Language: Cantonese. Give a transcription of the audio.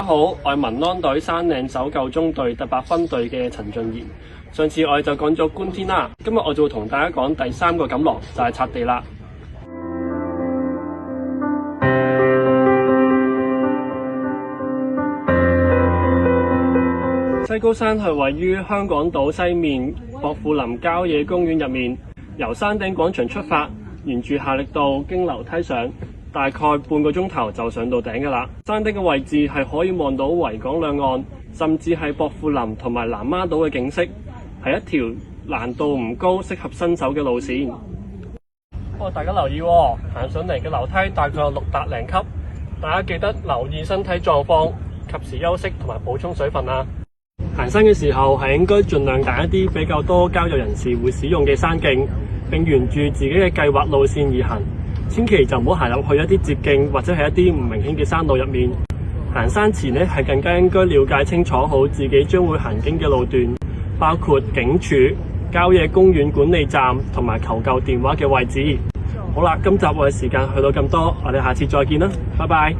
好，我係民安隊山嶺搜救中隊第8分隊嘅陳俊賢。上次我哋就講咗觀天啦，今日我就會同大家講第3個錦囊，就係拆地啦。西高山係位於香港島西面薄扶林郊野公園入面，由山頂廣場出發，沿住夏力道經樓梯上，大概半個鐘頭就上到頂㗎啦。山頂嘅位置係可以望到維港兩岸，甚至係薄扶林同埋南丫島嘅景色，係一條難度唔高、適合新手嘅路線。不過大家留意喎，行上嚟嘅樓梯大概有600零級，大家記得留意身體狀況，及時休息同埋補充水分啊！行山嘅時候係應該盡量揀一啲比較多郊遊人士會使用嘅山徑，並沿住自己嘅計劃路線而行，千祈就唔好行入去一啲捷徑或者係一啲唔明顯嘅山路入面。行山前呢，係更加應該了解清楚好自己將會行經嘅路段，包括警署、郊野公園管理站同埋求救電話嘅位置。好啦，今集我嘅時間去到咁多，我哋下次再見啦，拜拜。